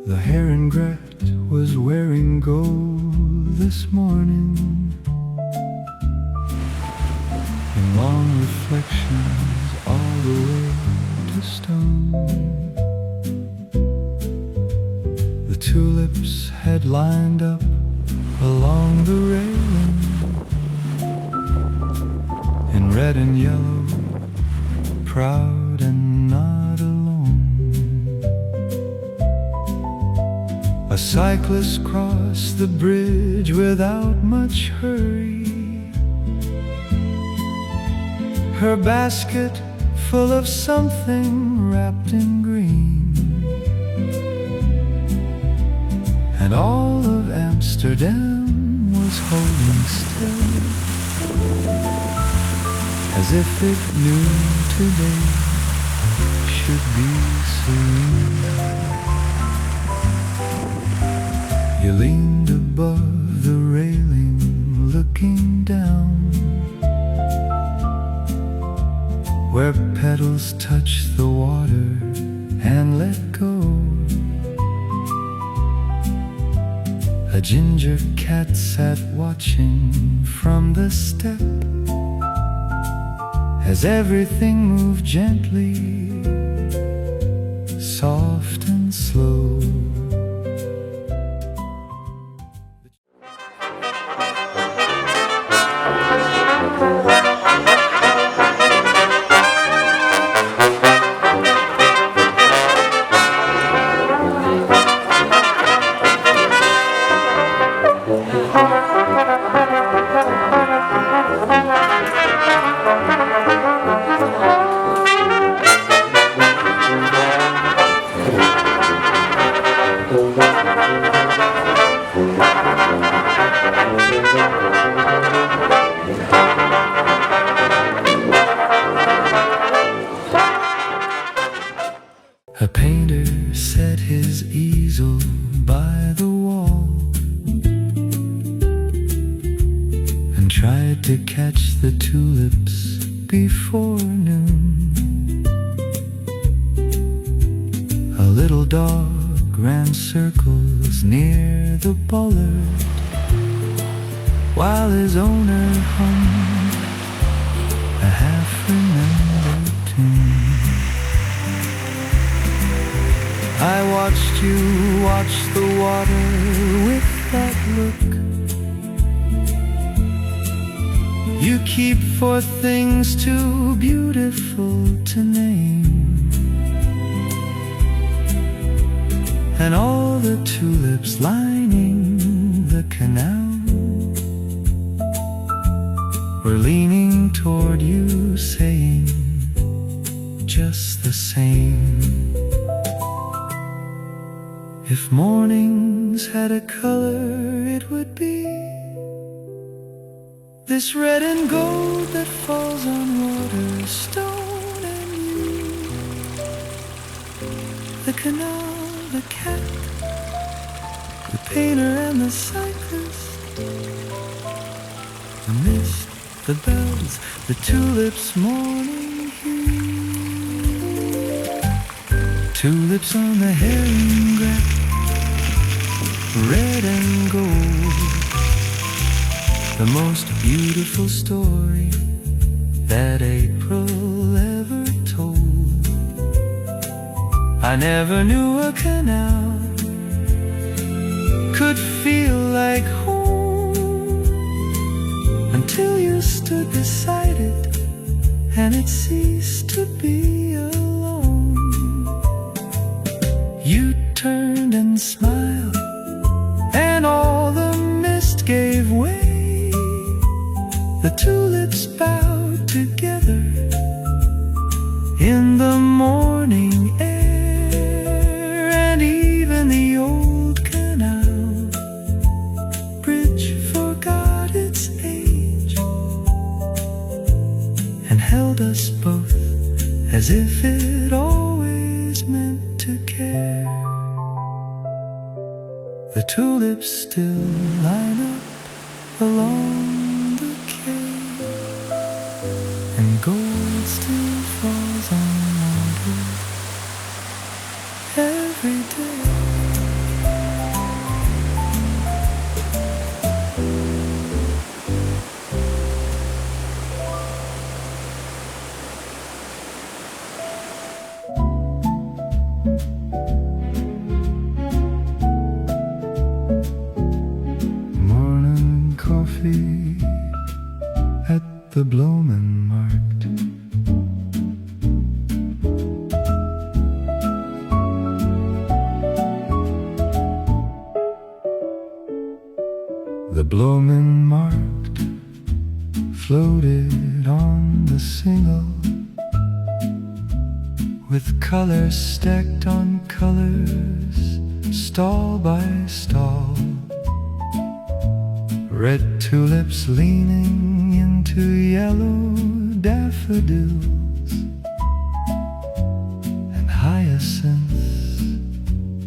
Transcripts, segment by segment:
The heron grat was wearing gold this morning, in long reflections all the way to stone. The tulips had lined up along the railing, in red and yellow, proud and not alone. A cyclist crossed the bridge without much hurry, her basket full of something wrapped in green. And all of Amsterdam was holding still, as if it knew today should be serene. You leaned above the railing, looking down, where petals touch the water and let go. A ginger cat sat watching from the step, as everything moved gently, soft and slow. A painter set his easel by the wall and tried to catch the tulips before noon. A little dog ran circles near the bollard, while his owner hummed a half-remembered tune. I watched you watch the water with that look you keep for things too beautiful to name. And all the tulips lining the canal were leaning toward you, saying just the same. If mornings had a color, it would be this red and gold that falls on water, stone and you. The canal, the cat, the painter and the cyclist, the mist, the bells, the tulips, morning hue. Tulips on the herring grat, red and gold, the most beautiful story that April ever told. I never knew a canal could feel like home until you stood beside it and it ceased to be alone. You turned and smiled, and all the mist gave way. The tulips bowed together in the morning air, and even the old canal bridge forgot its age and held us both as if it always meant to care. The tulips still line up along the quay, and gold still falls on water every day. the Blumenmarkt. The Blumenmarkt floated on the single, with colors stacked on colors, stall by stall. Red tulips leaning into yellow daffodils, and hyacinths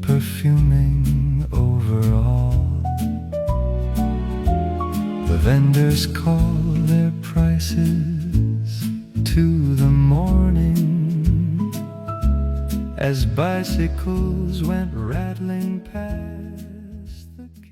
perfuming over all. The vendors call their prices to the morning, as bicycles went rattling past the cave.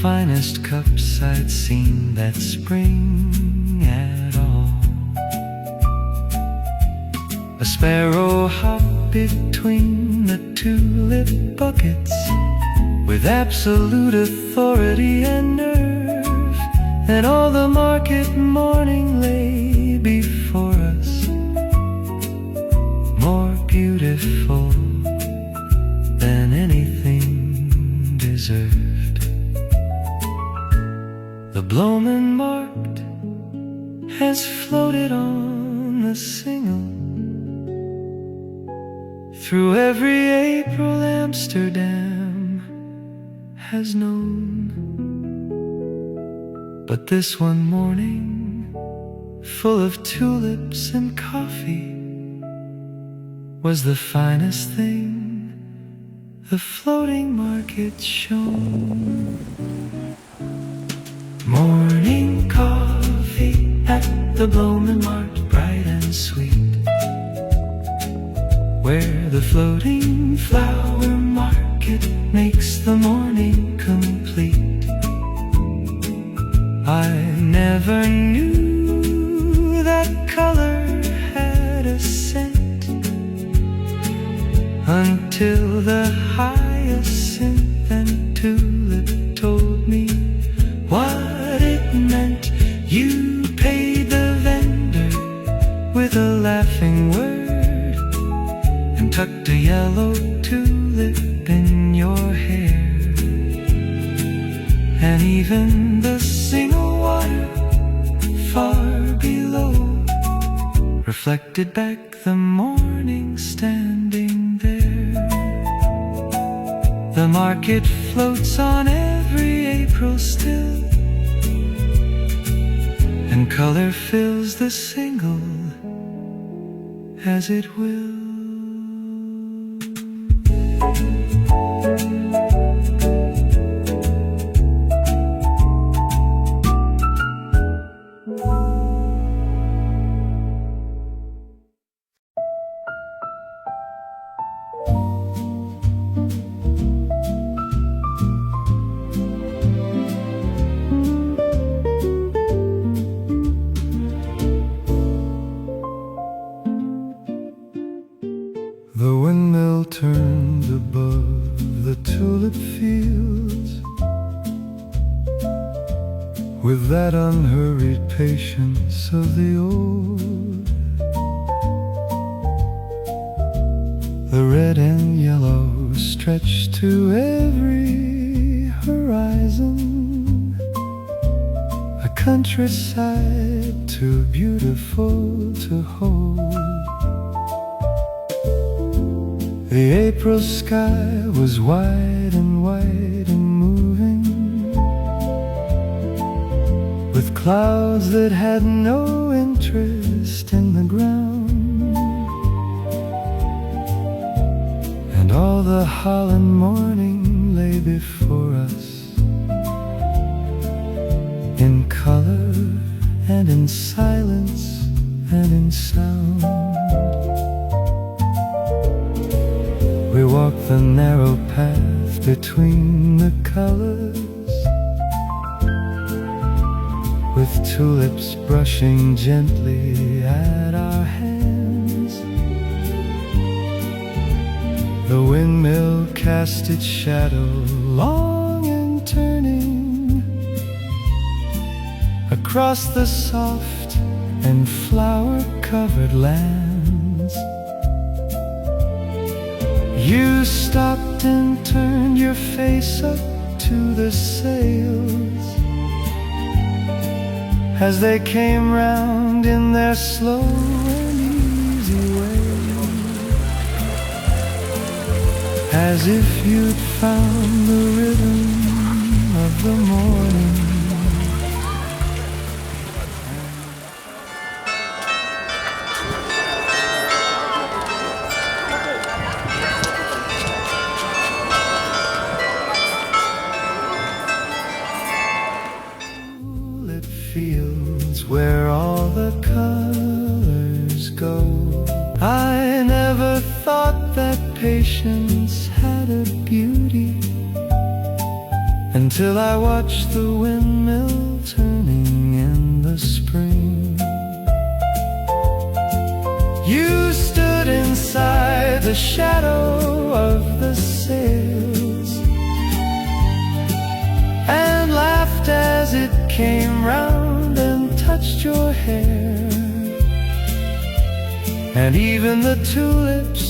Finest cups I'd seen that spring at all. A sparrow hopped between the tulip buckets with absolute authority and nerve, and all the market morning lay before us, more beautiful than anything deserved. The Blumenmarkt has floated on the single through every April Amsterdam has known. But this one morning, full of tulips and coffee, was the finest thing the floating market shown. Morning coffee at the Blumenmarkt, bright and sweet, where the floating flower market makes the morning complete. I never knew that color had a scent, the hyacinth and tulip told me what it meant. You paid the vendor with a laughing word and tucked a yellow tulip in your hair. And even the single water far below reflected back the morning standing there. The market floats on every April still, and color fills the single as it will. The windmill turned above the tulip fields with that unhurried patience of the old. The red and yellow stretched to every horizon, a countryside too beautiful to hold. The April sky was wide and white and moving, with clouds that had no interest in the ground. And all the Holland morning lay before us, in color and in silence and in sound. We walked the narrow path between the colors, with tulips brushing gently at our hands. The windmill cast its shadow long and turning across the soft and flower-covered lands. You stopped and turned your face up to the sails as they came round in their slow and easy way, as if you'd found the rhythm of the morning. Fields where all the colors go. I never thought that patience had a beauty until I watched the windmill turning in the spring. You stood inside the shadow of the sails and laughed as it came round and touched your hair. And even the tulips